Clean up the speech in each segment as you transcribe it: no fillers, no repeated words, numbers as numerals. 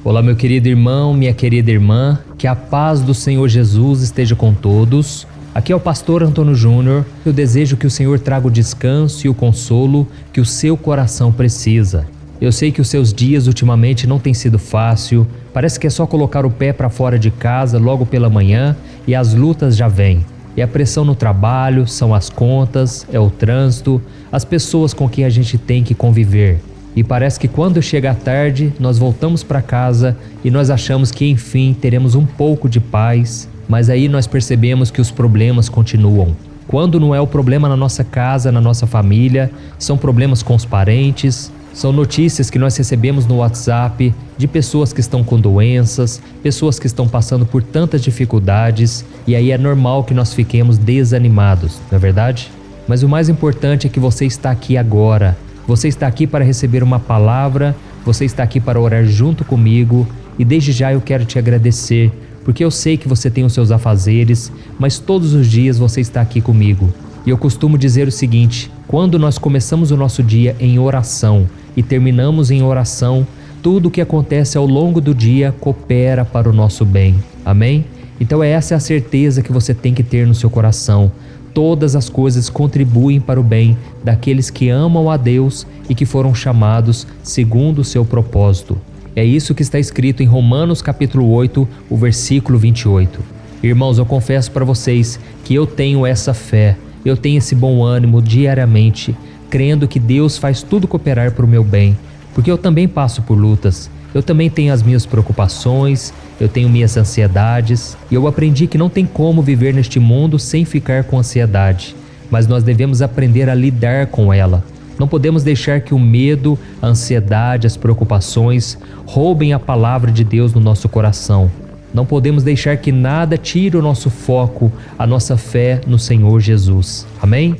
Olá, meu querido irmão, minha querida irmã, que a paz do Senhor Jesus esteja com todos. Aqui é o pastor Antônio Júnior. Eu desejo que o Senhor traga o descanso e o consolo que o seu coração precisa. Eu sei que os seus dias ultimamente não têm sido fácil, parece que é só colocar o pé para fora de casa logo pela manhã e as lutas já vêm. É a pressão no trabalho, são as contas, é o trânsito, as pessoas com quem a gente tem que conviver. E parece que quando chega a tarde, nós voltamos para casa e nós achamos que enfim teremos um pouco de paz, mas aí nós percebemos que os problemas continuam. Quando não é o problema na nossa casa, na nossa família, são problemas com os parentes, são notícias que nós recebemos no WhatsApp de pessoas que estão com doenças, pessoas que estão passando por tantas dificuldades, e aí é normal que nós fiquemos desanimados, não é verdade? Mas o mais importante é que você está aqui agora. Você está aqui para receber uma palavra, você está aqui para orar junto comigo e desde já eu quero te agradecer, porque eu sei que você tem os seus afazeres, mas todos os dias você está aqui comigo. E eu costumo dizer o seguinte: quando nós começamos o nosso dia em oração e terminamos em oração, tudo o que acontece ao longo do dia coopera para o nosso bem. Amém? Então essa é a certeza que você tem que ter no seu coração. Todas as coisas contribuem para o bem daqueles que amam a Deus e que foram chamados segundo o seu propósito. É isso que está escrito em Romanos capítulo 8, o versículo 28. Irmãos, eu confesso para vocês que eu tenho essa fé, eu tenho esse bom ânimo diariamente, crendo que Deus faz tudo cooperar para o meu bem, porque eu também passo por lutas. Eu também tenho as minhas preocupações, eu tenho minhas ansiedades, e eu aprendi que não tem como viver neste mundo sem ficar com ansiedade, mas nós devemos aprender a lidar com ela. Não podemos deixar que o medo, a ansiedade, as preocupações roubem a palavra de Deus no nosso coração. Não podemos deixar que nada tire o nosso foco, a nossa fé no Senhor Jesus. Amém?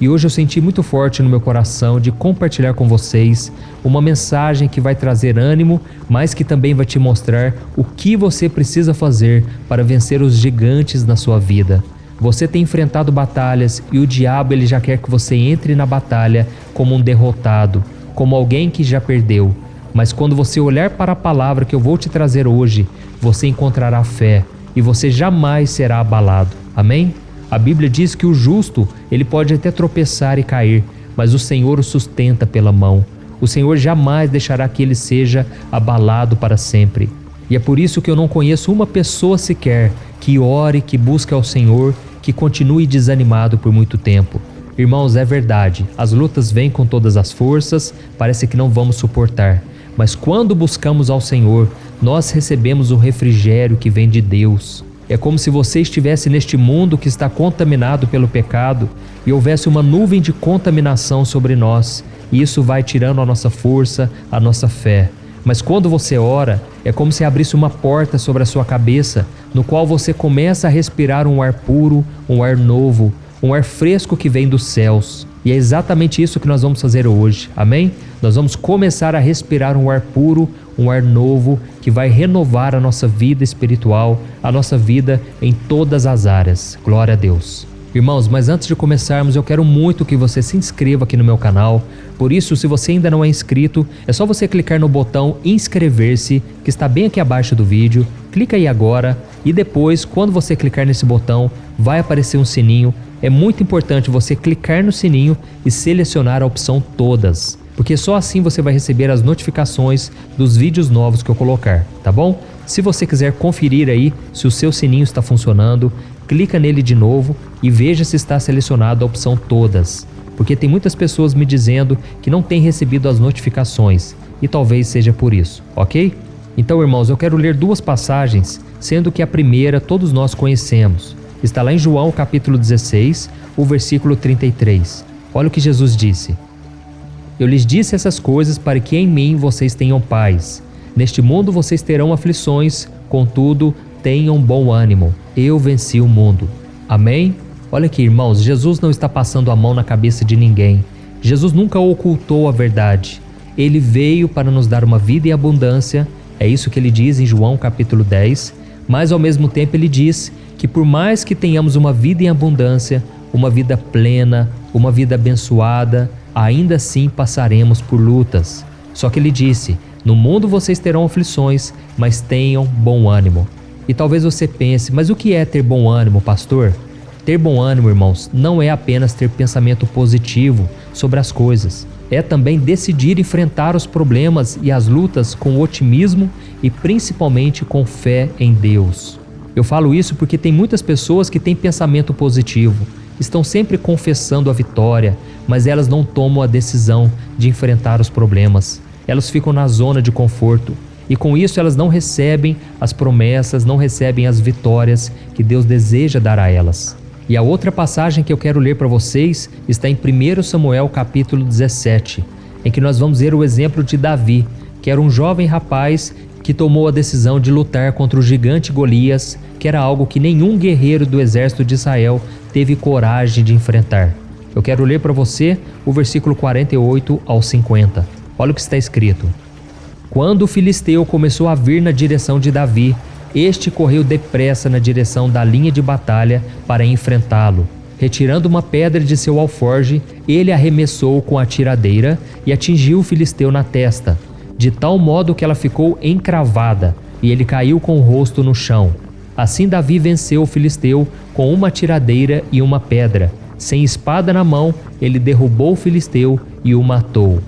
E hoje eu senti muito forte no meu coração de compartilhar com vocês uma mensagem que vai trazer ânimo, mas que também vai te mostrar o que você precisa fazer para vencer os gigantes na sua vida. Você tem enfrentado batalhas e o diabo ele já quer que você entre na batalha como um derrotado, como alguém que já perdeu. Mas quando você olhar para a palavra que eu vou te trazer hoje, você encontrará fé e você jamais será abalado. Amém? A Bíblia diz que o justo, ele pode até tropeçar e cair, mas o Senhor o sustenta pela mão. O Senhor jamais deixará que ele seja abalado para sempre. E é por isso que eu não conheço uma pessoa sequer que ore, que busque ao Senhor, que continue desanimado por muito tempo. Irmãos, é verdade, as lutas vêm com todas as forças, parece que não vamos suportar. Mas quando buscamos ao Senhor, nós recebemos o refrigério que vem de Deus. É como se você estivesse neste mundo que está contaminado pelo pecado e houvesse uma nuvem de contaminação sobre nós, e isso vai tirando a nossa força, a nossa fé. Mas quando você ora, é como se abrisse uma porta sobre a sua cabeça, no qual você começa a respirar um ar puro, um ar novo, um ar fresco que vem dos céus. E é exatamente isso que nós vamos fazer hoje, amém? Nós vamos começar a respirar um ar puro, um ar novo, que vai renovar a nossa vida espiritual, a nossa vida em todas as áreas. Glória a Deus. Irmãos, mas antes de começarmos, eu quero muito que você se inscreva aqui no meu canal. Por isso, se você ainda não é inscrito, é só você clicar no botão inscrever-se, que está bem aqui abaixo do vídeo. Clica aí agora e depois, quando você clicar nesse botão, vai aparecer um sininho. É muito importante você clicar no sininho e selecionar a opção todas, porque só assim você vai receber as notificações dos vídeos novos que eu colocar, tá bom? Se você quiser conferir aí se o seu sininho está funcionando, clica nele de novo e veja se está selecionado a opção todas, porque tem muitas pessoas me dizendo que não têm recebido as notificações e talvez seja por isso, ok? Então, irmãos, eu quero ler duas passagens, sendo que a primeira todos nós conhecemos. Está lá em João capítulo 16, o versículo 33. Olha o que Jesus disse: Eu lhes disse essas coisas para que em mim vocês tenham paz. Neste mundo vocês terão aflições, contudo, tenham bom ânimo. Eu venci o mundo. Amém? Olha aqui, irmãos, Jesus não está passando a mão na cabeça de ninguém. Jesus nunca ocultou a verdade. Ele veio para nos dar uma vida em abundância. É isso que ele diz em João capítulo 10. Mas ao mesmo tempo ele diz que por mais que tenhamos uma vida em abundância, uma vida plena, uma vida abençoada, ainda assim passaremos por lutas. Só que ele disse: No mundo vocês terão aflições, mas tenham bom ânimo. E talvez você pense, mas o que é ter bom ânimo, pastor? Ter bom ânimo, irmãos, não é apenas ter pensamento positivo sobre as coisas. É também decidir enfrentar os problemas e as lutas com otimismo e principalmente com fé em Deus. Eu falo isso porque tem muitas pessoas que têm pensamento positivo, estão sempre confessando a vitória, mas elas não tomam a decisão de enfrentar os problemas. Elas ficam na zona de conforto e com isso elas não recebem as promessas, não recebem as vitórias que Deus deseja dar a elas. E a outra passagem que eu quero ler para vocês está em 1 Samuel capítulo 17, em que nós vamos ver o exemplo de Davi, que era um jovem rapaz que tomou a decisão de lutar contra o gigante Golias, que era algo que nenhum guerreiro do exército de Israel teve coragem de enfrentar. Eu quero ler para você o versículo 48 ao 50. Olha o que está escrito. Quando o filisteu começou a vir na direção de Davi, este correu depressa na direção da linha de batalha para enfrentá-lo. Retirando uma pedra de seu alforje, ele arremessou com a tiradeira e atingiu o filisteu na testa, de tal modo que ela ficou encravada, e ele caiu com o rosto no chão. Assim Davi venceu o filisteu com uma tiradeira e uma pedra. Sem espada na mão, ele derrubou o filisteu e o matou.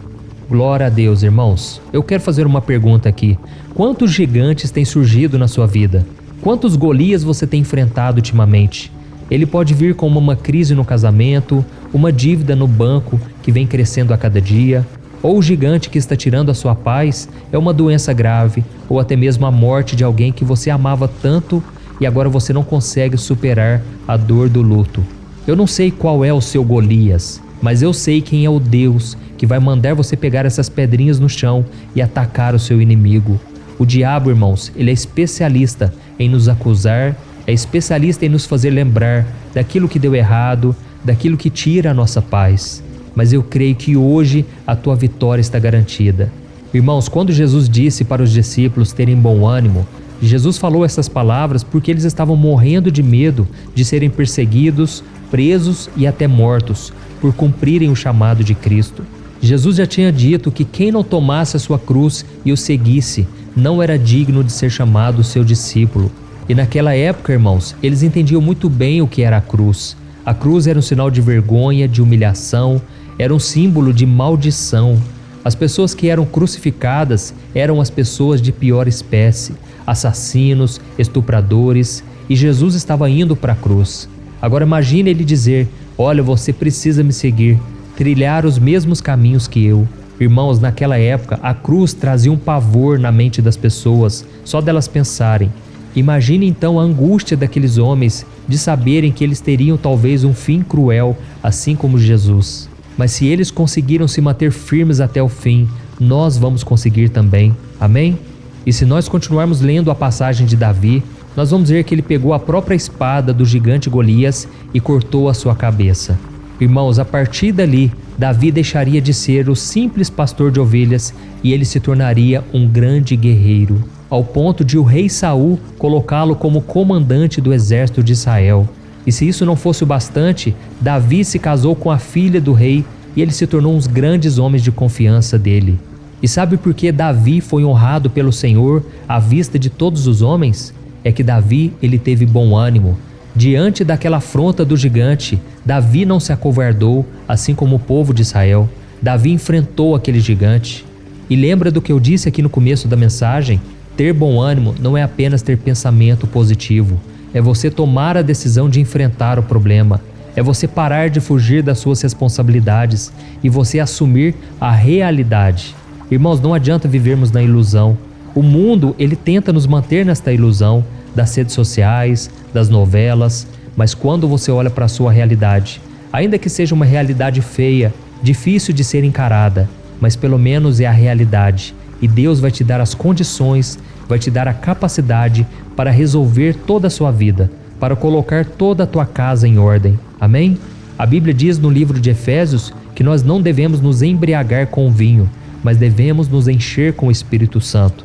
Glória a Deus, irmãos. Eu quero fazer uma pergunta aqui. Quantos gigantes têm surgido na sua vida? Quantos Golias você tem enfrentado ultimamente? Ele pode vir com uma crise no casamento, uma dívida no banco que vem crescendo a cada dia, ou o gigante que está tirando a sua paz é uma doença grave, ou até mesmo a morte de alguém que você amava tanto e agora você não consegue superar a dor do luto. Eu não sei qual é o seu Golias, mas eu sei quem é o Deus que vai mandar você pegar essas pedrinhas no chão e atacar o seu inimigo. O diabo, irmãos, ele é especialista em nos acusar, é especialista em nos fazer lembrar daquilo que deu errado, daquilo que tira a nossa paz. Mas eu creio que hoje a tua vitória está garantida. Irmãos, quando Jesus disse para os discípulos terem bom ânimo, Jesus falou essas palavras porque eles estavam morrendo de medo de serem perseguidos, presos e até mortos por cumprirem o chamado de Cristo. Jesus já tinha dito que quem não tomasse a sua cruz e o seguisse não era digno de ser chamado seu discípulo. E naquela época, irmãos, eles entendiam muito bem o que era a cruz. A cruz era um sinal de vergonha, de humilhação, era um símbolo de maldição. As pessoas que eram crucificadas eram as pessoas de pior espécie, assassinos, estupradores, e Jesus estava indo para a cruz. Agora imagine ele dizer: olha, você precisa me seguir, trilhar os mesmos caminhos que eu. Irmãos, naquela época a cruz trazia um pavor na mente das pessoas, só delas pensarem. Imagine então a angústia daqueles homens de saberem que eles teriam talvez um fim cruel, assim como Jesus. Mas se eles conseguiram se manter firmes até o fim, nós vamos conseguir também. Amém? E se nós continuarmos lendo a passagem de Davi, nós vamos ver que ele pegou a própria espada do gigante Golias e cortou a sua cabeça. Irmãos, a partir dali, Davi deixaria de ser o simples pastor de ovelhas e ele se tornaria um grande guerreiro, ao ponto de o rei Saul colocá-lo como comandante do exército de Israel. E se isso não fosse o bastante, Davi se casou com a filha do rei e ele se tornou um dos grandes homens de confiança dele. E sabe por que Davi foi honrado pelo Senhor à vista de todos os homens? É que Davi, ele teve bom ânimo. Diante daquela afronta do gigante, Davi não se acovardou, assim como o povo de Israel. Davi enfrentou aquele gigante. E lembra do que eu disse aqui no começo da mensagem? Ter bom ânimo não é apenas ter pensamento positivo. É você tomar a decisão de enfrentar o problema. É você parar de fugir das suas responsabilidades e você assumir a realidade. Irmãos, não adianta vivermos na ilusão. O mundo, ele tenta nos manter nesta ilusão das redes sociais, das novelas, mas quando você olha para a sua realidade, ainda que seja uma realidade feia, difícil de ser encarada, mas pelo menos é a realidade. E Deus vai te dar as condições, vai te dar a capacidade para resolver toda a sua vida, para colocar toda a tua casa em ordem. Amém? A Bíblia diz no livro de Efésios que nós não devemos nos embriagar com o vinho, mas devemos nos encher com o Espírito Santo.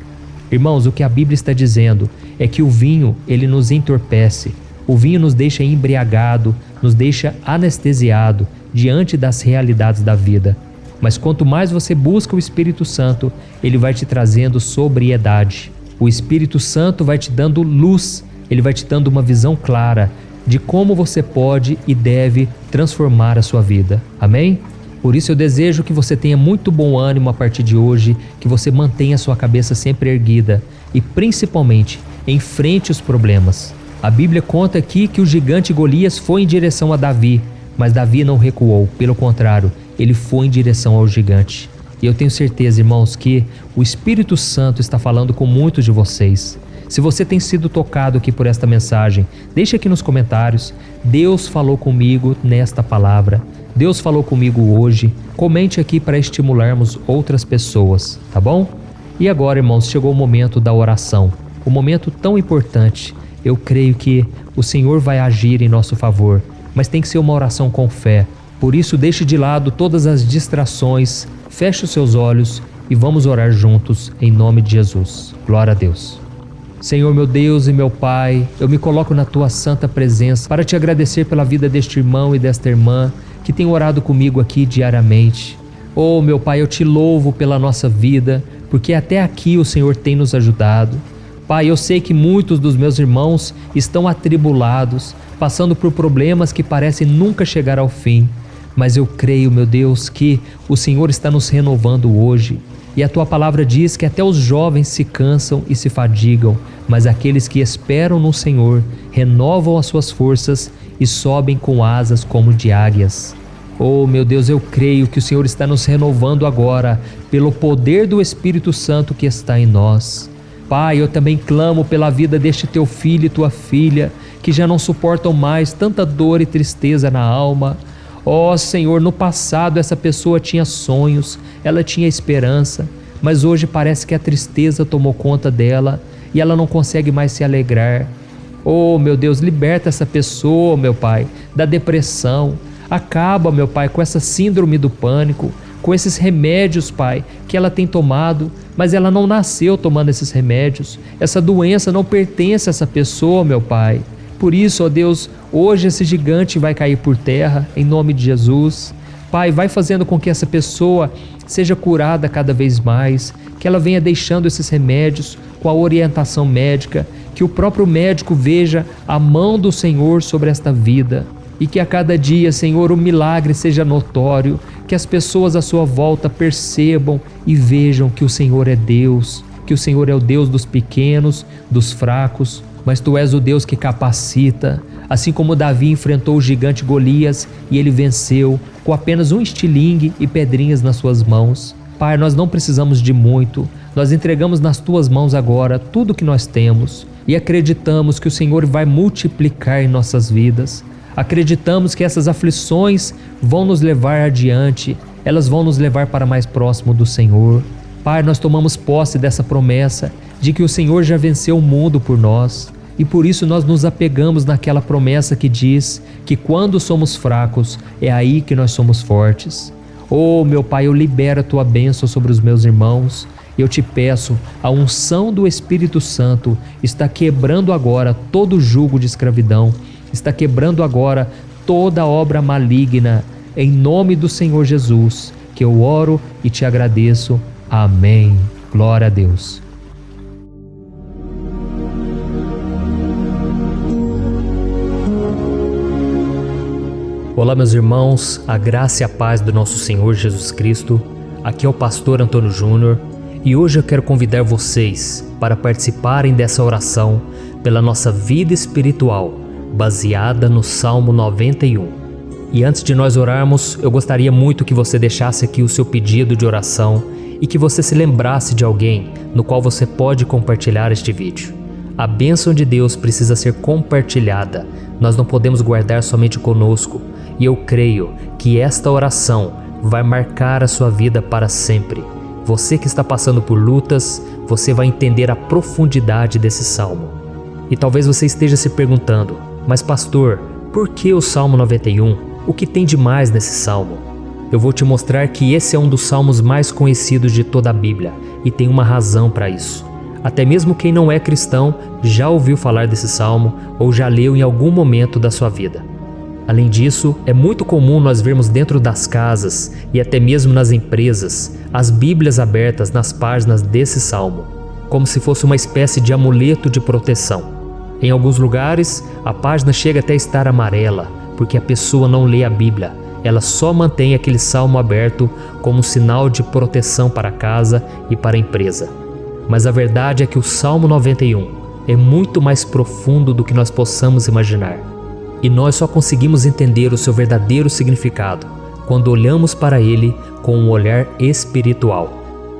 Irmãos, o que a Bíblia está dizendo é que o vinho, ele nos entorpece. O vinho nos deixa embriagado, nos deixa anestesiado diante das realidades da vida. Mas quanto mais você busca o Espírito Santo, ele vai te trazendo sobriedade. O Espírito Santo vai te dando luz, ele vai te dando uma visão clara de como você pode e deve transformar a sua vida. Amém? Por isso eu desejo que você tenha muito bom ânimo a partir de hoje, que você mantenha a sua cabeça sempre erguida e principalmente enfrente os problemas. A Bíblia conta aqui que o gigante Golias foi em direção a Davi, mas Davi não recuou, pelo contrário, ele foi em direção ao gigante. E eu tenho certeza, irmãos, que o Espírito Santo está falando com muitos de vocês. Se você tem sido tocado aqui por esta mensagem, deixe aqui nos comentários. Deus falou comigo nesta palavra. Deus falou comigo hoje. Comente aqui para estimularmos outras pessoas, tá bom? E agora, irmãos, chegou o momento da oração. Um momento tão importante. Eu creio que o Senhor vai agir em nosso favor, mas tem que ser uma oração com fé. Por isso, deixe de lado todas as distrações, feche os seus olhos e vamos orar juntos em nome de Jesus. Glória a Deus. Senhor, meu Deus e meu Pai, eu me coloco na Tua santa presença para Te agradecer pela vida deste irmão e desta irmã que tem orado comigo aqui diariamente. Oh, meu Pai, eu Te louvo pela nossa vida, porque até aqui o Senhor tem nos ajudado. Pai, eu sei que muitos dos meus irmãos estão atribulados, passando por problemas que parecem nunca chegar ao fim. Mas eu creio, meu Deus, que o Senhor está nos renovando hoje. E a Tua palavra diz que até os jovens se cansam e se fadigam, mas aqueles que esperam no Senhor renovam as suas forças e sobem com asas como de águias. Oh, meu Deus, eu creio que o Senhor está nos renovando agora pelo poder do Espírito Santo que está em nós. Pai, eu também clamo pela vida deste Teu filho e Tua filha, que já não suportam mais tanta dor e tristeza na alma. Ó Senhor, no passado essa pessoa tinha sonhos, ela tinha esperança, mas hoje parece que a tristeza tomou conta dela e ela não consegue mais se alegrar. Oh, meu Deus, liberta essa pessoa, meu Pai, da depressão. Acaba, meu Pai, com essa síndrome do pânico, com esses remédios, Pai, que ela tem tomado, mas ela não nasceu tomando esses remédios. Essa doença não pertence a essa pessoa, meu Pai. Por isso, ó Deus, hoje esse gigante vai cair por terra, em nome de Jesus. Pai, vai fazendo com que essa pessoa seja curada cada vez mais, que ela venha deixando esses remédios com a orientação médica, que o próprio médico veja a mão do Senhor sobre esta vida e que a cada dia, Senhor, o milagre seja notório, que as pessoas à sua volta percebam e vejam que o Senhor é Deus, que o Senhor é o Deus dos pequenos, dos fracos, mas Tu és o Deus que capacita, assim como Davi enfrentou o gigante Golias e ele venceu com apenas um estilingue e pedrinhas nas suas mãos. Pai, nós não precisamos de muito, nós entregamos nas Tuas mãos agora tudo que nós temos e acreditamos que o Senhor vai multiplicar em nossas vidas. Acreditamos que essas aflições vão nos levar adiante, elas vão nos levar para mais próximo do Senhor. Pai, nós tomamos posse dessa promessa de que o Senhor já venceu o mundo por nós e por isso nós nos apegamos naquela promessa que diz que quando somos fracos é aí que nós somos fortes. Oh, meu Pai, eu libero a Tua bênção sobre os meus irmãos. Eu Te peço, a unção do Espírito Santo está quebrando agora todo o jugo de escravidão, está quebrando agora toda obra maligna, em nome do Senhor Jesus, que eu oro e Te agradeço. Amém. Glória a Deus. Olá, meus irmãos, a graça e a paz do nosso Senhor Jesus Cristo. Aqui é o pastor Antônio Júnior e hoje eu quero convidar vocês para participarem dessa oração pela nossa vida espiritual, baseada no Salmo 91. E antes de nós orarmos, eu gostaria muito que você deixasse aqui o seu pedido de oração e que você se lembrasse de alguém no qual você pode compartilhar este vídeo. A bênção de Deus precisa ser compartilhada, nós não podemos guardar somente conosco, e eu creio que esta oração vai marcar a sua vida para sempre. Você que está passando por lutas, você vai entender a profundidade desse salmo. E talvez você esteja se perguntando, mas pastor, por que o Salmo 91? O que tem de mais nesse salmo? Eu vou te mostrar que esse é um dos salmos mais conhecidos de toda a Bíblia e tem uma razão para isso. Até mesmo quem não é cristão já ouviu falar desse salmo ou já leu em algum momento da sua vida. Além disso, é muito comum nós vermos dentro das casas e até mesmo nas empresas as Bíblias abertas nas páginas desse salmo, como se fosse uma espécie de amuleto de proteção. Em alguns lugares, a página chega até a estar amarela, porque a pessoa não lê a Bíblia, ela só mantém aquele salmo aberto como um sinal de proteção para a casa e para a empresa. Mas a verdade é que o Salmo 91 é muito mais profundo do que nós possamos imaginar. E nós só conseguimos entender o seu verdadeiro significado quando olhamos para ele com um olhar espiritual.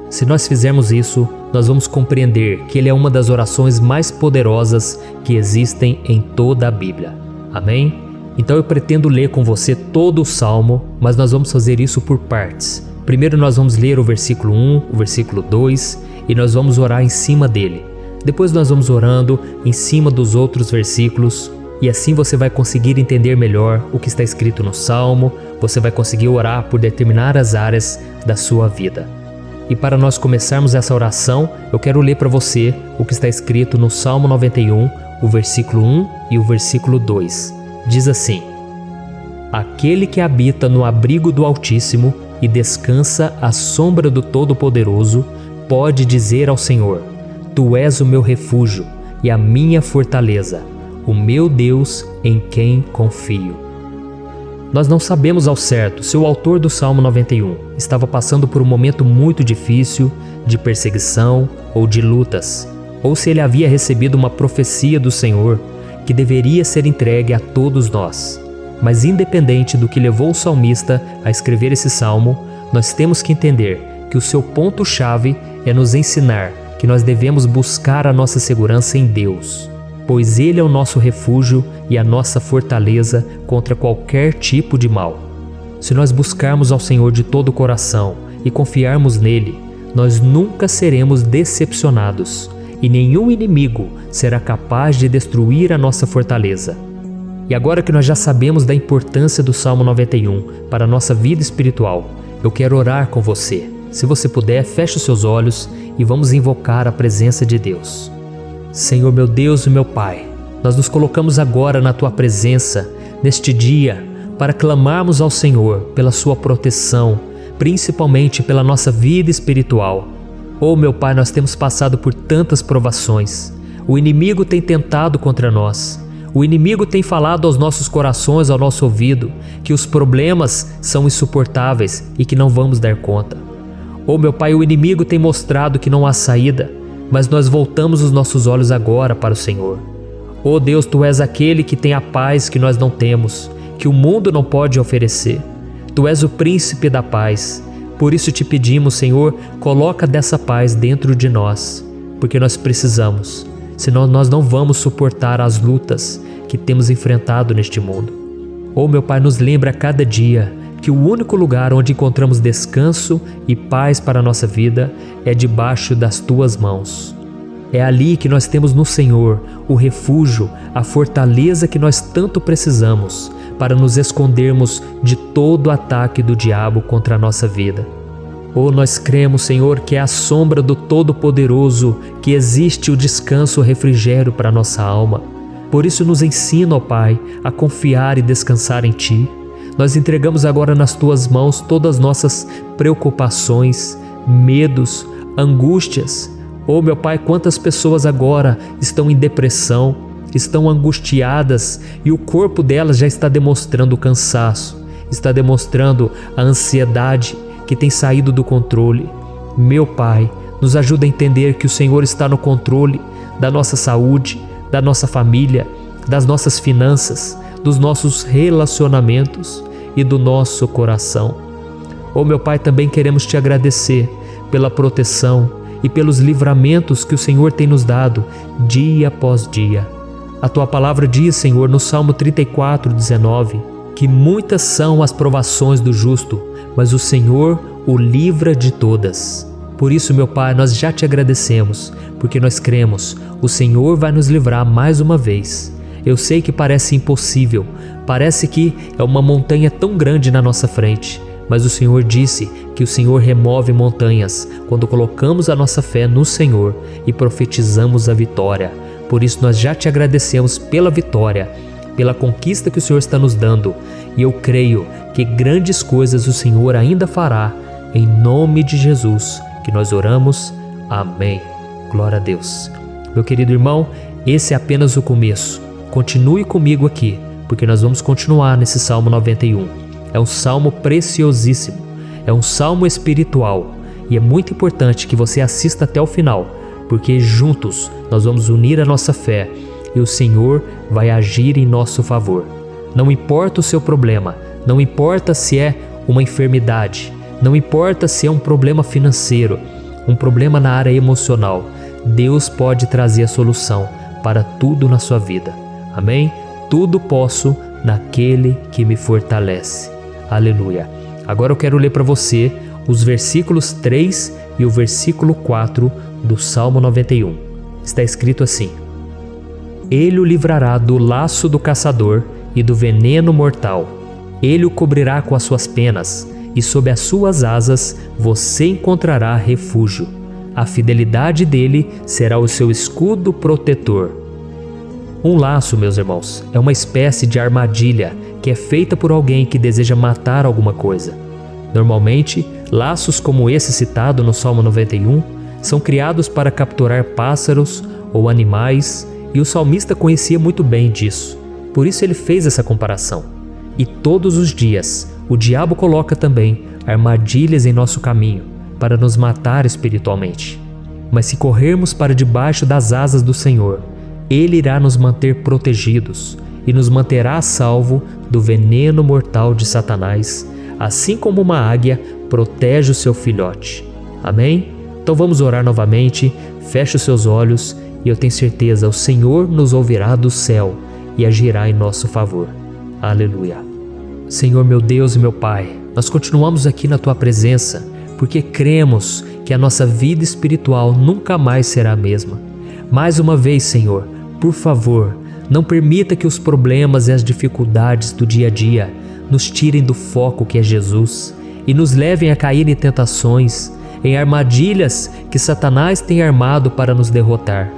Se nós fizermos isso, nós vamos compreender que ele é uma das orações mais poderosas que existem em toda a Bíblia. Amém? Então eu pretendo ler com você todo o Salmo, mas nós vamos fazer isso por partes. Primeiro nós vamos ler o versículo 1, o versículo 2 e nós vamos orar em cima dele. Depois nós vamos orando em cima dos outros versículos. E assim você vai conseguir entender melhor o que está escrito no Salmo, você vai conseguir orar por determinadas áreas da sua vida. E para nós começarmos essa oração, eu quero ler para você o que está escrito no Salmo 91, o versículo 1 e o versículo 2. Diz assim: Aquele que habita no abrigo do Altíssimo e descansa à sombra do Todo-Poderoso, pode dizer ao Senhor: Tu és o meu refúgio e a minha fortaleza, o meu Deus em quem confio. Nós não sabemos ao certo se o autor do Salmo 91 estava passando por um momento muito difícil, de perseguição ou de lutas, ou se ele havia recebido uma profecia do Senhor que deveria ser entregue a todos nós. Mas independente do que levou o salmista a escrever esse salmo, nós temos que entender que o seu ponto-chave é nos ensinar que nós devemos buscar a nossa segurança em Deus, pois Ele é o nosso refúgio e a nossa fortaleza contra qualquer tipo de mal. Se nós buscarmos ao Senhor de todo o coração e confiarmos nele, nós nunca seremos decepcionados e nenhum inimigo será capaz de destruir a nossa fortaleza. E agora que nós já sabemos da importância do Salmo 91 para a nossa vida espiritual, eu quero orar com você. Se você puder, feche os seus olhos e vamos invocar a presença de Deus. Senhor meu Deus e meu Pai, nós nos colocamos agora na Tua presença, neste dia, para clamarmos ao Senhor pela Sua proteção, principalmente pela nossa vida espiritual. Oh meu Pai, nós temos passado por tantas provações. O inimigo tem tentado contra nós. O inimigo tem falado aos nossos corações, ao nosso ouvido, que os problemas são insuportáveis e que não vamos dar conta. Oh meu Pai, o inimigo tem mostrado que não há saída, mas nós voltamos os nossos olhos agora para o Senhor. Oh Deus, Tu és aquele que tem a paz que nós não temos, que o mundo não pode oferecer. Tu és o príncipe da paz. Por isso te pedimos, Senhor, coloca dessa paz dentro de nós, porque nós precisamos, senão nós não vamos suportar as lutas que temos enfrentado neste mundo. Oh meu Pai, nos lembra a cada dia que o único lugar onde encontramos descanso e paz para a nossa vida é debaixo das Tuas mãos. É ali que nós temos no Senhor o refúgio, a fortaleza que nós tanto precisamos para nos escondermos de todo ataque do diabo contra a nossa vida. Oh, nós cremos, Senhor, que é à sombra do Todo-Poderoso que existe o descanso, o refrigério para a nossa alma. Por isso nos ensina, ó Pai, a confiar e descansar em Ti. Nós entregamos agora nas Tuas mãos todas as nossas preocupações, medos, angústias. Oh meu Pai, quantas pessoas agora estão em depressão, estão angustiadas e o corpo delas já está demonstrando o cansaço, está demonstrando a ansiedade que tem saído do controle. Meu Pai, nos ajuda a entender que o Senhor está no controle da nossa saúde, da nossa família, das nossas finanças, dos nossos relacionamentos e do nosso coração. Oh meu Pai, também queremos Te agradecer pela proteção e pelos livramentos que o Senhor tem nos dado dia após dia. A Tua palavra diz, Senhor, no Salmo 34:19, que muitas são as provações do justo, mas o Senhor o livra de todas. Por isso, meu Pai, nós já Te agradecemos, porque nós cremos, o Senhor vai nos livrar mais uma vez. Eu sei que parece impossível, parece que é uma montanha tão grande na nossa frente, mas o Senhor disse que o Senhor remove montanhas quando colocamos a nossa fé no Senhor e profetizamos a vitória. Por isso nós já Te agradecemos pela vitória, pela conquista que o Senhor está nos dando, e eu creio que grandes coisas o Senhor ainda fará, em nome de Jesus, que nós oramos. Amém. Glória a Deus. Meu querido irmão, esse é apenas o começo. Continue comigo aqui, porque nós vamos continuar nesse Salmo 91. É um salmo preciosíssimo, é um salmo espiritual, e é muito importante que você assista até o final, porque juntos nós vamos unir a nossa fé e o Senhor vai agir em nosso favor. Não importa o seu problema, não importa se é uma enfermidade, não importa se é um problema financeiro, um problema na área emocional, Deus pode trazer a solução para tudo na sua vida. Amém? Tudo posso naquele que me fortalece. Aleluia. Agora eu quero ler para você os versículos 3 e o versículo 4 do Salmo 91. Está escrito assim: Ele o livrará do laço do caçador e do veneno mortal. Ele o cobrirá com as suas penas, e sob as suas asas você encontrará refúgio. A fidelidade dele será o seu escudo protetor. Um laço, meus irmãos, é uma espécie de armadilha que é feita por alguém que deseja matar alguma coisa. Normalmente, laços como esse citado no Salmo 91 são criados para capturar pássaros ou animais, e o salmista conhecia muito bem disso. Por isso ele fez essa comparação. E todos os dias, o diabo coloca também armadilhas em nosso caminho para nos matar espiritualmente. Mas se corrermos para debaixo das asas do Senhor, Ele irá nos manter protegidos e nos manterá a salvo do veneno mortal de Satanás, assim como uma águia protege o seu filhote. Amém? Então vamos orar novamente, feche os seus olhos e eu tenho certeza, o Senhor nos ouvirá do céu e agirá em nosso favor. Aleluia. Senhor meu Deus e meu Pai, nós continuamos aqui na Tua presença porque cremos que a nossa vida espiritual nunca mais será a mesma. Mais uma vez, Senhor, por favor, não permita que os problemas e as dificuldades do dia a dia nos tirem do foco que é Jesus e nos levem a cair em tentações, em armadilhas que Satanás tem armado para nos derrotar.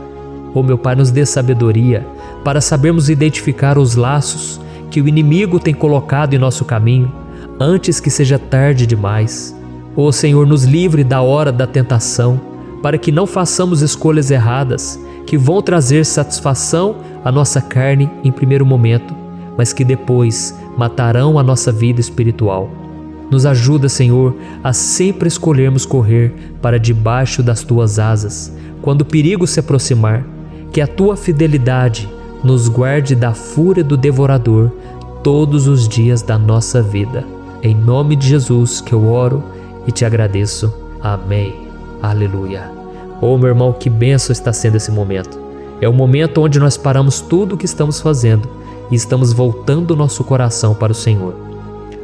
Oh meu Pai, nos dê sabedoria para sabermos identificar os laços que o inimigo tem colocado em nosso caminho antes que seja tarde demais. Oh Senhor, nos livre da hora da tentação, para que não façamos escolhas erradas que vão trazer satisfação à nossa carne em primeiro momento, mas que depois matarão a nossa vida espiritual. Nos ajuda, Senhor, a sempre escolhermos correr para debaixo das Tuas asas, quando o perigo se aproximar, que a Tua fidelidade nos guarde da fúria do devorador todos os dias da nossa vida. Em nome de Jesus que eu oro e te agradeço. Amém. Aleluia. Oh, meu irmão, que bênção está sendo esse momento. É o momento onde nós paramos tudo o que estamos fazendo e estamos voltando o nosso coração para o Senhor.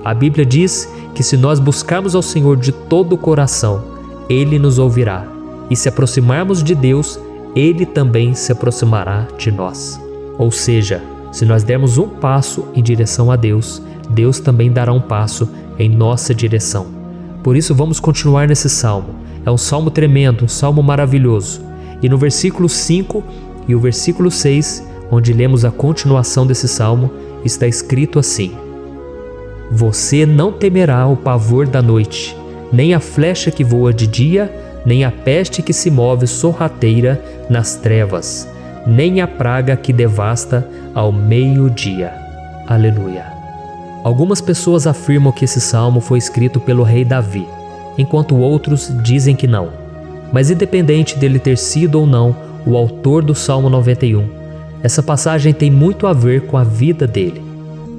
A Bíblia diz que se nós buscarmos ao Senhor de todo o coração, Ele nos ouvirá. E se aproximarmos de Deus, Ele também se aproximará de nós. Ou seja, se nós dermos um passo em direção a Deus, Deus também dará um passo em nossa direção. Por isso vamos continuar nesse salmo. É um salmo tremendo, um salmo maravilhoso. E no versículo 5 e o versículo 6, onde lemos a continuação desse salmo, está escrito assim: Você não temerá o pavor da noite, nem a flecha que voa de dia, nem a peste que se move sorrateira nas trevas, nem a praga que devasta ao meio-dia. Aleluia. Algumas pessoas afirmam que esse salmo foi escrito pelo rei Davi, enquanto outros dizem que não. Mas independente dele ter sido ou não o autor do Salmo 91, essa passagem tem muito a ver com a vida dele.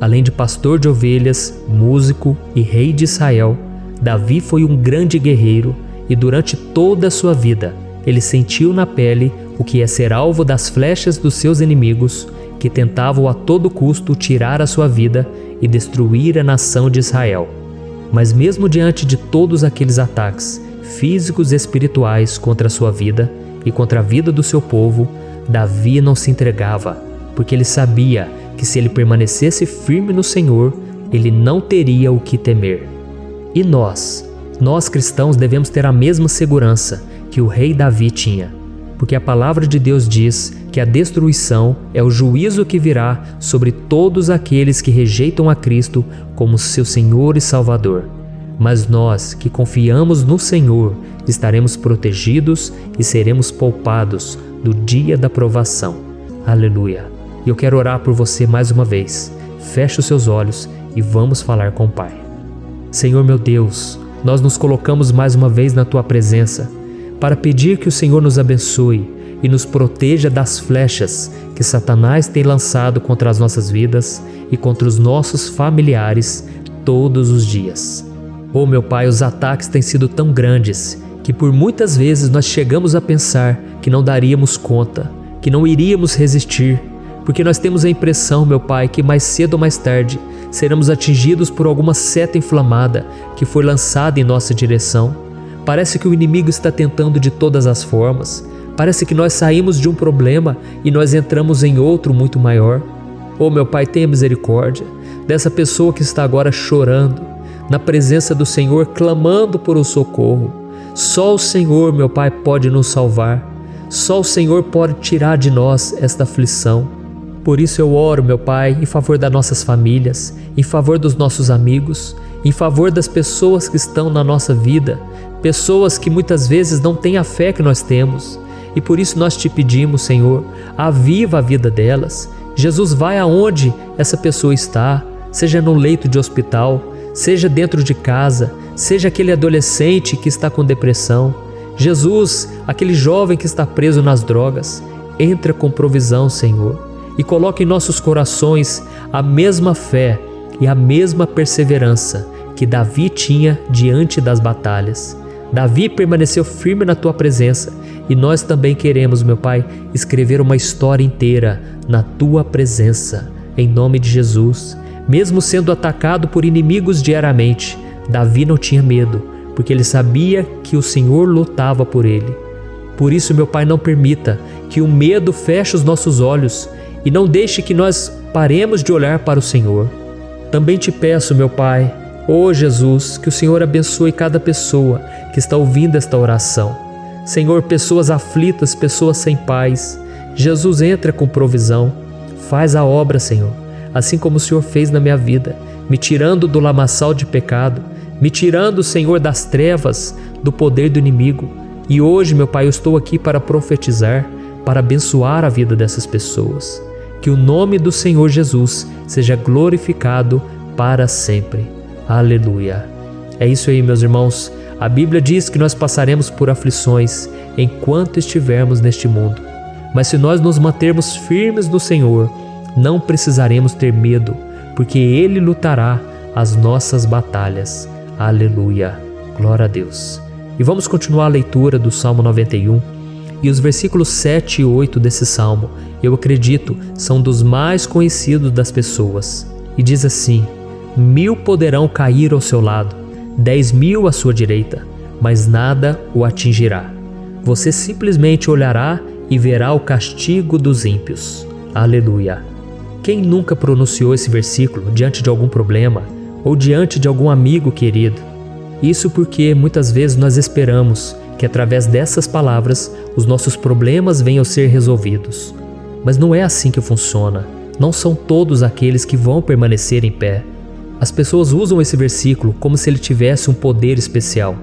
Além de pastor de ovelhas, músico e rei de Israel, Davi foi um grande guerreiro e durante toda a sua vida ele sentiu na pele o que é ser alvo das flechas dos seus inimigos que tentavam a todo custo tirar a sua vida e destruir a nação de Israel. Mas mesmo diante de todos aqueles ataques físicos e espirituais contra a sua vida e contra a vida do seu povo, Davi não se entregava, porque ele sabia que se ele permanecesse firme no Senhor, ele não teria o que temer. E nós cristãos devemos ter a mesma segurança que o rei Davi tinha. porque a palavra de Deus diz que a destruição é o juízo que virá sobre todos aqueles que rejeitam a Cristo como seu Senhor e Salvador. Mas nós que confiamos no Senhor estaremos protegidos e seremos poupados do dia da provação. Aleluia! E eu quero orar por você mais uma vez. Feche os seus olhos e vamos falar com o Pai. Senhor meu Deus, nós nos colocamos mais uma vez na Tua presença para pedir que o Senhor nos abençoe e nos proteja das flechas que Satanás tem lançado contra as nossas vidas e contra os nossos familiares todos os dias. Oh meu Pai, os ataques têm sido tão grandes que por muitas vezes nós chegamos a pensar que não daríamos conta, que não iríamos resistir, porque nós temos a impressão, meu Pai, que mais cedo ou mais tarde seremos atingidos por alguma seta inflamada que foi lançada em nossa direção. Parece que o inimigo está tentando de todas as formas. Parece que nós saímos de um problema e nós entramos em outro muito maior. Oh meu Pai, tenha misericórdia dessa pessoa que está agora chorando, na presença do Senhor, clamando por um socorro. Só o Senhor, meu Pai, pode nos salvar. Só o Senhor pode tirar de nós esta aflição. Por isso eu oro, meu Pai, em favor das nossas famílias, em favor dos nossos amigos, em favor das pessoas que estão na nossa vida, pessoas que muitas vezes não têm a fé que nós temos. E por isso nós te pedimos, Senhor, aviva a vida delas. Jesus, vai aonde essa pessoa está, seja no leito de hospital, seja dentro de casa, seja aquele adolescente que está com depressão. Jesus, aquele jovem que está preso nas drogas, entra com provisão, Senhor, e coloca em nossos corações a mesma fé e a mesma perseverança que Davi tinha diante das batalhas. Davi permaneceu firme na Tua presença e nós também queremos, meu Pai, escrever uma história inteira na Tua presença, em nome de Jesus. Mesmo sendo atacado por inimigos diariamente, Davi não tinha medo, porque ele sabia que o Senhor lutava por ele. Por isso, meu Pai, não permita que o medo feche os nossos olhos e não deixe que nós paremos de olhar para o Senhor. Também te peço, meu Pai, ó Jesus, que o Senhor abençoe cada pessoa que está ouvindo esta oração. Senhor, pessoas aflitas, pessoas sem paz. Jesus, entra com provisão. Faz a obra, Senhor, assim como o Senhor fez na minha vida, me tirando do lamaçal de pecado, me tirando, Senhor, das trevas, do poder do inimigo. E hoje, meu Pai, eu estou aqui para profetizar, para abençoar a vida dessas pessoas. Que o nome do Senhor Jesus seja glorificado para sempre. Aleluia. É isso aí, meus irmãos. A Bíblia diz que nós passaremos por aflições enquanto estivermos neste mundo. Mas se nós nos mantermos firmes no Senhor, não precisaremos ter medo, porque Ele lutará as nossas batalhas. Aleluia. Glória a Deus. E vamos continuar a leitura do Salmo 91. E os versículos 7 e 8 desse salmo, eu acredito, são dos mais conhecidos das pessoas. E diz assim: 1000 poderão cair ao seu lado, 10.000 à sua direita, mas nada o atingirá. Você simplesmente olhará e verá o castigo dos ímpios. Aleluia. Quem nunca pronunciou esse versículo diante de algum problema ou diante de algum amigo querido? Isso porque muitas vezes nós esperamos que através dessas palavras os nossos problemas venham a ser resolvidos. Mas não é assim que funciona. Não são todos aqueles que vão permanecer em pé. As pessoas usam esse versículo como se ele tivesse um poder especial,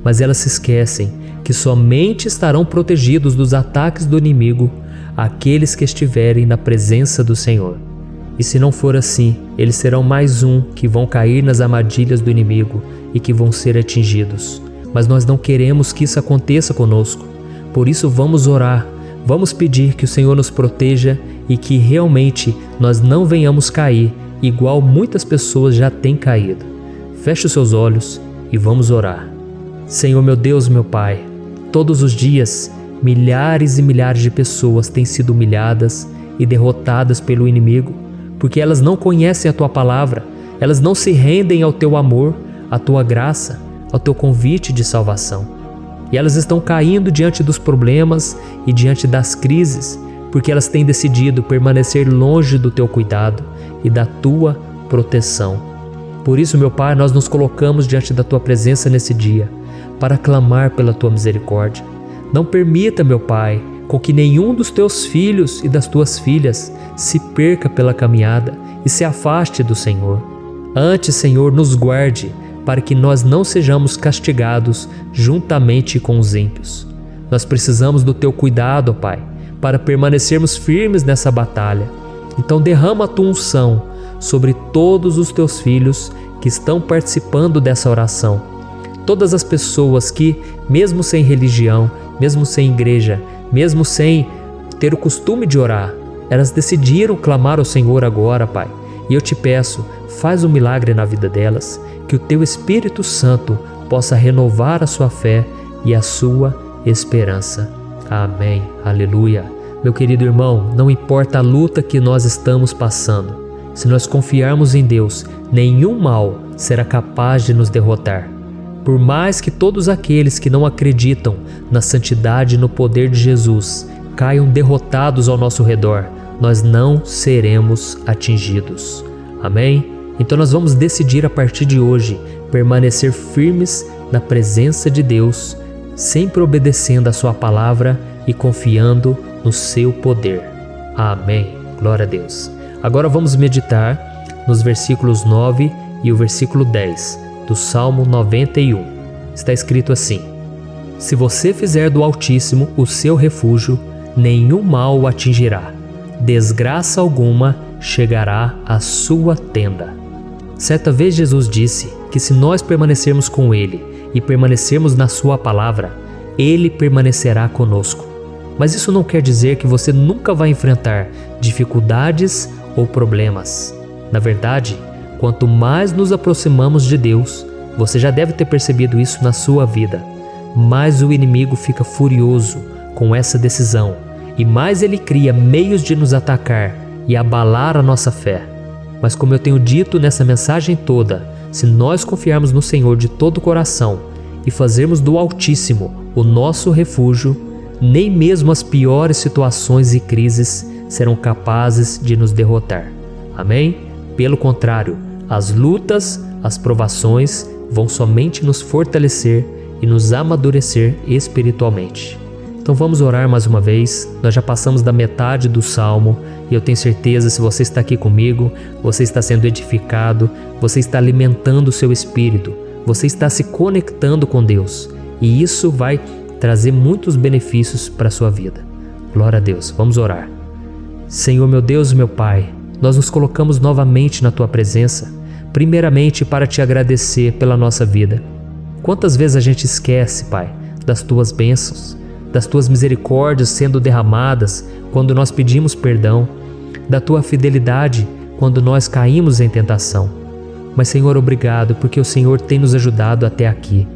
mas elas se esquecem que somente estarão protegidos dos ataques do inimigo aqueles que estiverem na presença do Senhor. E se não for assim, eles serão mais um que vão cair nas armadilhas do inimigo e que vão ser atingidos. Mas nós não queremos que isso aconteça conosco. Por isso vamos orar, vamos pedir que o Senhor nos proteja e que realmente nós não venhamos cair igual muitas pessoas já têm caído. Feche os seus olhos e vamos orar. Senhor meu Deus, meu Pai, todos os dias milhares e milhares de pessoas têm sido humilhadas e derrotadas pelo inimigo, porque elas não conhecem a Tua palavra, elas não se rendem ao Teu amor, à Tua graça, ao Teu convite de salvação. E elas estão caindo diante dos problemas e diante das crises, porque elas têm decidido permanecer longe do Teu cuidado e da Tua proteção. Por isso, meu Pai, nós nos colocamos diante da Tua presença nesse dia, para clamar pela Tua misericórdia. Não permita, meu Pai, com que nenhum dos teus filhos e das tuas filhas se perca pela caminhada e se afaste do Senhor. Antes, Senhor, nos guarde, para que nós não sejamos castigados juntamente com os ímpios. Nós precisamos do teu cuidado, ó Pai, para permanecermos firmes nessa batalha. Então derrama a tua unção sobre todos os teus filhos que estão participando dessa oração. Todas as pessoas que, mesmo sem religião, mesmo sem igreja, mesmo sem ter o costume de orar, elas decidiram clamar ao Senhor agora, Pai. E eu te peço, faz um milagre na vida delas, que o teu Espírito Santo possa renovar a sua fé e a sua esperança. Amém. Aleluia. Meu querido irmão, não importa a luta que nós estamos passando, se nós confiarmos em Deus, nenhum mal será capaz de nos derrotar. Por mais que todos aqueles que não acreditam na santidade e no poder de Jesus caiam derrotados ao nosso redor, nós não seremos atingidos. Amém? Então nós vamos decidir a partir de hoje permanecer firmes na presença de Deus, sempre obedecendo a sua palavra e confiando no seu poder. Amém. Glória a Deus. Agora vamos meditar nos versículos 9 e o versículo 10 do Salmo 91. Está escrito assim: Se você fizer do Altíssimo o seu refúgio, nenhum mal o atingirá, desgraça alguma chegará à sua tenda. Certa vez Jesus disse que se nós permanecermos com Ele e permanecermos na sua palavra, Ele permanecerá conosco. Mas isso não quer dizer que você nunca vai enfrentar dificuldades ou problemas. Na verdade, quanto mais nos aproximamos de Deus, você já deve ter percebido isso na sua vida, mais o inimigo fica furioso com essa decisão e mais ele cria meios de nos atacar e abalar a nossa fé. Mas como eu tenho dito nessa mensagem toda, se nós confiarmos no Senhor de todo o coração e fazermos do Altíssimo o nosso refúgio, nem mesmo as piores situações e crises serão capazes de nos derrotar. Amém? Pelo contrário, as lutas, as provações vão somente nos fortalecer e nos amadurecer espiritualmente. Então vamos orar mais uma vez. Nós já passamos da metade do Salmo e eu tenho certeza, se você está aqui comigo, você está sendo edificado, você está alimentando o seu espírito, você está se conectando com Deus e isso vai trazer muitos benefícios para a sua vida. Glória a Deus. Vamos orar. Senhor, meu Deus e meu Pai, nós nos colocamos novamente na Tua presença, primeiramente para Te agradecer pela nossa vida. Quantas vezes a gente esquece, Pai, das Tuas bênçãos, das Tuas misericórdias sendo derramadas quando nós pedimos perdão, da Tua fidelidade quando nós caímos em tentação. Mas, Senhor, obrigado, porque o Senhor tem nos ajudado até aqui.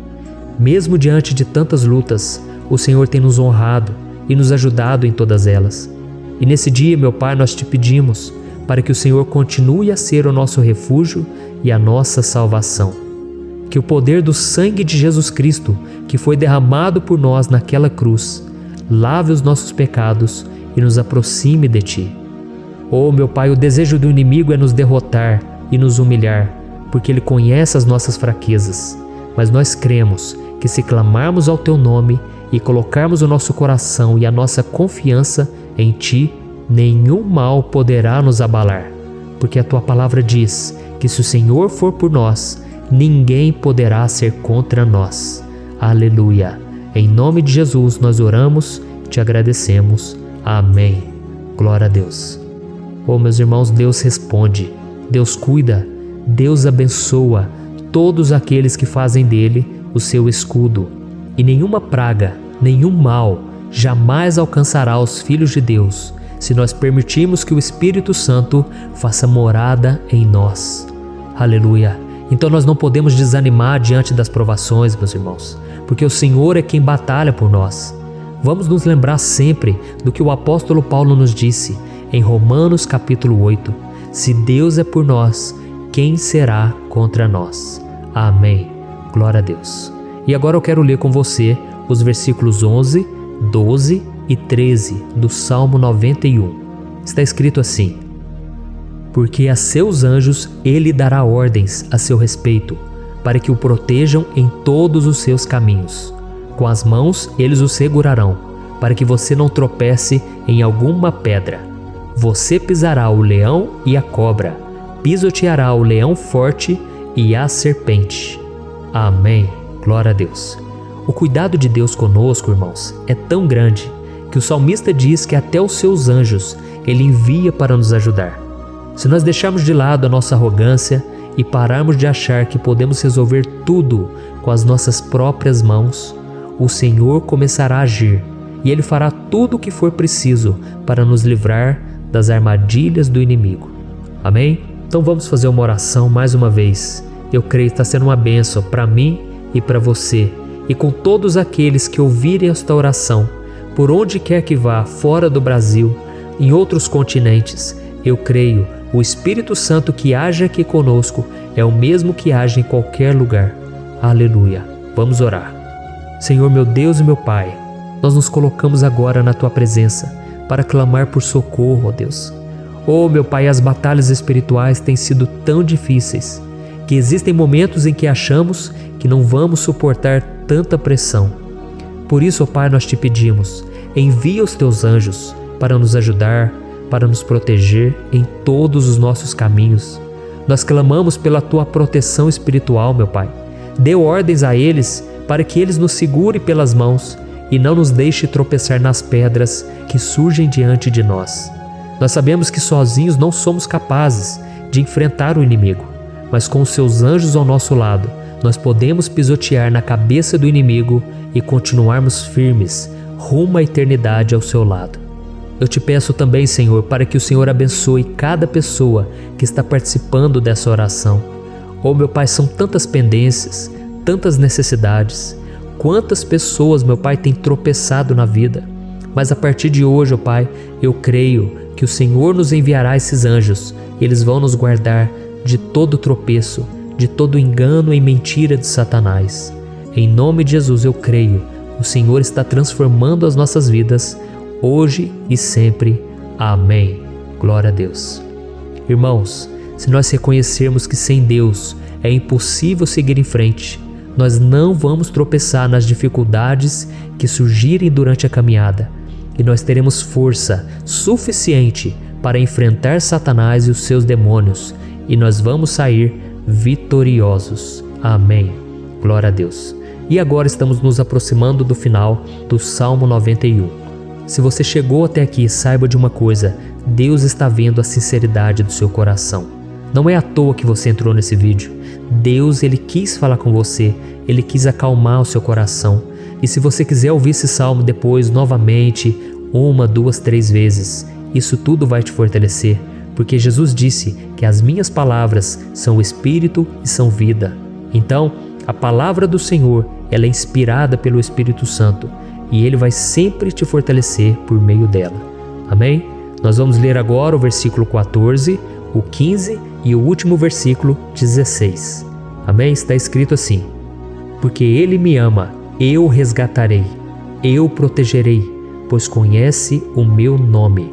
Mesmo diante de tantas lutas, o Senhor tem nos honrado e nos ajudado em todas elas. E nesse dia, meu Pai, nós Te pedimos para que o Senhor continue a ser o nosso refúgio e a nossa salvação. Que o poder do sangue de Jesus Cristo, que foi derramado por nós naquela cruz, lave os nossos pecados e nos aproxime de Ti. Oh, meu Pai, o desejo do inimigo é nos derrotar e nos humilhar, porque ele conhece as nossas fraquezas. Mas nós cremos que se clamarmos ao Teu nome e colocarmos o nosso coração e a nossa confiança em Ti, nenhum mal poderá nos abalar, porque a Tua palavra diz que se o Senhor for por nós, ninguém poderá ser contra nós. Aleluia! Em nome de Jesus nós oramos, Te agradecemos. Amém. Glória a Deus. Oh, meus irmãos, Deus responde, Deus cuida, Deus abençoa todos aqueles que fazem dele o seu escudo. E nenhuma praga, nenhum mal jamais alcançará os filhos de Deus, se nós permitirmos que o Espírito Santo faça morada em nós. Aleluia! Então nós não podemos desanimar diante das provações, meus irmãos, porque o Senhor é quem batalha por nós. Vamos nos lembrar sempre do que o apóstolo Paulo nos disse em Romanos capítulo 8. Se Deus é por nós, quem será contra nós? Amém. Glória a Deus. E agora eu quero ler com você os versículos 11, 12 e 13 do Salmo 91. Está escrito assim: Porque a seus anjos ele dará ordens a seu respeito, para que o protejam em todos os seus caminhos. Com as mãos eles o segurarão, para que você não tropece em alguma pedra. Você pisará o leão e a cobra, pisoteará o leão forte e a serpente. Amém. Glória a Deus. O cuidado de Deus conosco, irmãos, é tão grande que o salmista diz que até os seus anjos Ele envia para nos ajudar. Se nós deixarmos de lado a nossa arrogância e pararmos de achar que podemos resolver tudo com as nossas próprias mãos, o Senhor começará a agir e Ele fará tudo o que for preciso para nos livrar das armadilhas do inimigo. Amém? Então vamos fazer uma oração mais uma vez. Eu creio que está sendo uma bênção para mim e para você, e com todos aqueles que ouvirem esta oração, por onde quer que vá, fora do Brasil, em outros continentes. Eu creio, o Espírito Santo que age aqui conosco é o mesmo que age em qualquer lugar. Aleluia. Vamos orar. Senhor, meu Deus e meu Pai, nós nos colocamos agora na Tua presença para clamar por socorro, ó Deus. Oh, meu Pai, as batalhas espirituais têm sido tão difíceis que existem momentos em que achamos que não vamos suportar tanta pressão. Por isso, ó Pai, nós te pedimos, envia os Teus anjos para nos ajudar, para nos proteger em todos os nossos caminhos. Nós clamamos pela Tua proteção espiritual, meu Pai. Dê ordens a eles para que eles nos segurem pelas mãos e não nos deixe tropeçar nas pedras que surgem diante de nós. Nós sabemos que sozinhos não somos capazes de enfrentar o inimigo, mas com os Seus anjos ao nosso lado, nós podemos pisotear na cabeça do inimigo e continuarmos firmes rumo à eternidade ao Seu lado. Eu te peço também, Senhor, para que o Senhor abençoe cada pessoa que está participando dessa oração. Oh, meu Pai, são tantas pendências, tantas necessidades. Quantas pessoas, meu Pai, têm tropeçado na vida. Mas a partir de hoje, ó Pai, eu creio que o Senhor nos enviará esses anjos. Eles vão nos guardar de todo tropeço, de todo engano e mentira de Satanás. Em nome de Jesus eu creio, o Senhor está transformando as nossas vidas, hoje e sempre. Amém. Glória a Deus. Irmãos, se nós reconhecermos que sem Deus é impossível seguir em frente, nós não vamos tropeçar nas dificuldades que surgirem durante a caminhada, e nós teremos força suficiente para enfrentar Satanás e os seus demônios, e nós vamos sair vitoriosos. Amém. Glória a Deus. E agora estamos nos aproximando do final do Salmo 91. Se você chegou até aqui, saiba de uma coisa: Deus está vendo a sinceridade do seu coração. Não é à toa que você entrou nesse vídeo. Deus, Ele quis falar com você, Ele quis acalmar o seu coração. E se você quiser ouvir esse salmo depois, novamente, 1, 2, 3 vezes, isso tudo vai te fortalecer, porque Jesus disse que as minhas palavras são espírito e são vida. Então, a palavra do Senhor, ela é inspirada pelo Espírito Santo, e Ele vai sempre te fortalecer por meio dela. Amém? Nós vamos ler agora o versículo 14, o 15 e o último versículo 16. Amém? Está escrito assim: porque Ele me ama, eu o resgatarei, eu o protegerei, pois conhece o meu nome.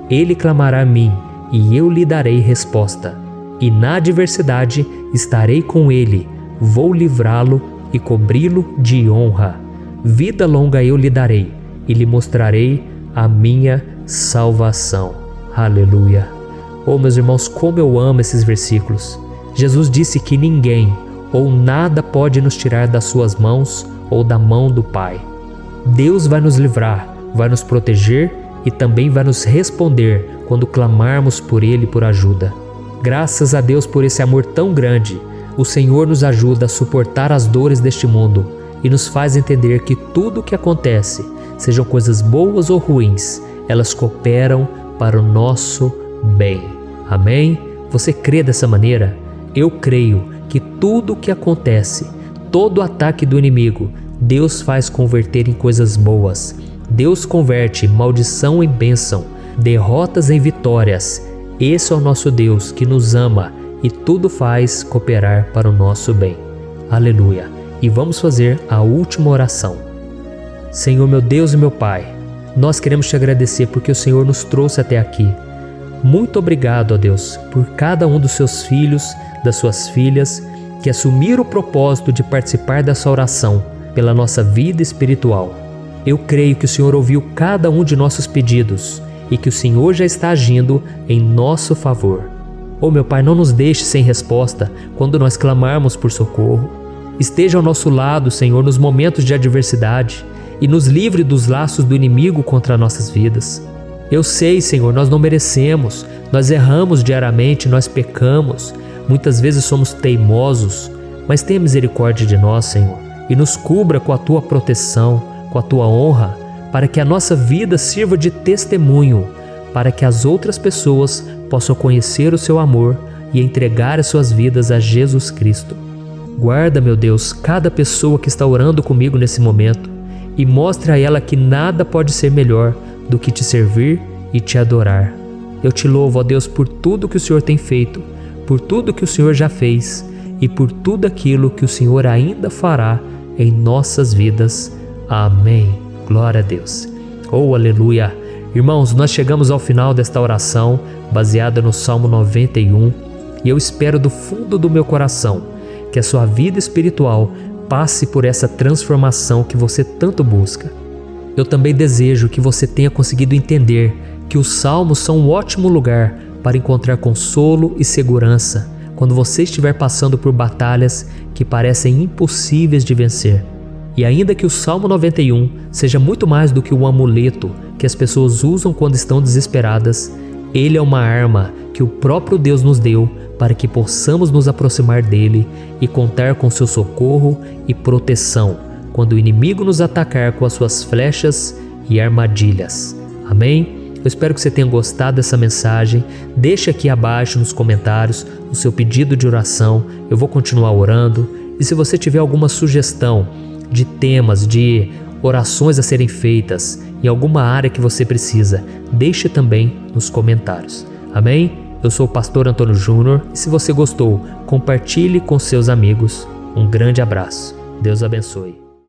Ele clamará a mim, e eu lhe darei resposta. E na adversidade estarei com ele, vou livrá-lo e cobri-lo de honra. Vida longa eu lhe darei, e lhe mostrarei a minha salvação. Aleluia. Oh, meus irmãos, como eu amo esses versículos. Jesus disse que ninguém ou nada pode nos tirar das suas mãos ou da mão do Pai. Deus vai nos livrar, vai nos proteger e também vai nos responder quando clamarmos por Ele por ajuda. Graças a Deus por esse amor tão grande, o Senhor nos ajuda a suportar as dores deste mundo e nos faz entender que tudo o que acontece, sejam coisas boas ou ruins, elas cooperam para o nosso bem. Amém? Você crê dessa maneira? Eu creio que tudo o que acontece, todo ataque do inimigo, Deus faz converter em coisas boas. Deus converte maldição em bênção, derrotas em vitórias. Esse é o nosso Deus que nos ama e tudo faz cooperar para o nosso bem. Aleluia! E vamos fazer a última oração. Senhor, meu Deus e meu Pai, nós queremos te agradecer porque o Senhor nos trouxe até aqui. Muito obrigado, ó Deus, por cada um dos seus filhos, das suas filhas, que assumiram o propósito de participar dessa oração pela nossa vida espiritual. Eu creio que o Senhor ouviu cada um de nossos pedidos e que o Senhor já está agindo em nosso favor. Oh, meu Pai, não nos deixe sem resposta quando nós clamarmos por socorro. Esteja ao nosso lado, Senhor, nos momentos de adversidade e nos livre dos laços do inimigo contra nossas vidas. Eu sei, Senhor, nós não merecemos, nós erramos diariamente, nós pecamos, muitas vezes somos teimosos, mas tenha misericórdia de nós, Senhor, e nos cubra com a Tua proteção, com a Tua honra, para que a nossa vida sirva de testemunho, para que as outras pessoas possam conhecer o Seu amor e entregar as suas vidas a Jesus Cristo. Guarda, meu Deus, cada pessoa que está orando comigo nesse momento e mostre a ela que nada pode ser melhor do que te servir e te adorar. Eu te louvo, ó Deus, por tudo que o Senhor tem feito, por tudo que o Senhor já fez e por tudo aquilo que o Senhor ainda fará em nossas vidas. Amém. Glória a Deus. Oh, aleluia. Irmãos, nós chegamos ao final desta oração baseada no Salmo 91 e eu espero do fundo do meu coração que a sua vida espiritual passe por essa transformação que você tanto busca. Eu também desejo que você tenha conseguido entender que os salmos são um ótimo lugar para encontrar consolo e segurança quando você estiver passando por batalhas que parecem impossíveis de vencer. E ainda que o Salmo 91 seja muito mais do que um amuleto que as pessoas usam quando estão desesperadas, ele é uma arma que o próprio Deus nos deu para que possamos nos aproximar dele e contar com seu socorro e proteção quando o inimigo nos atacar com as suas flechas e armadilhas. Amém? Eu espero que você tenha gostado dessa mensagem. Deixe aqui abaixo nos comentários o seu pedido de oração. Eu vou continuar orando. E se você tiver alguma sugestão de temas, de orações a serem feitas em alguma área que você precisa, deixe também nos comentários. Amém? Eu sou o pastor Antônio Júnior e se você gostou, compartilhe com seus amigos. Um grande abraço. Deus abençoe.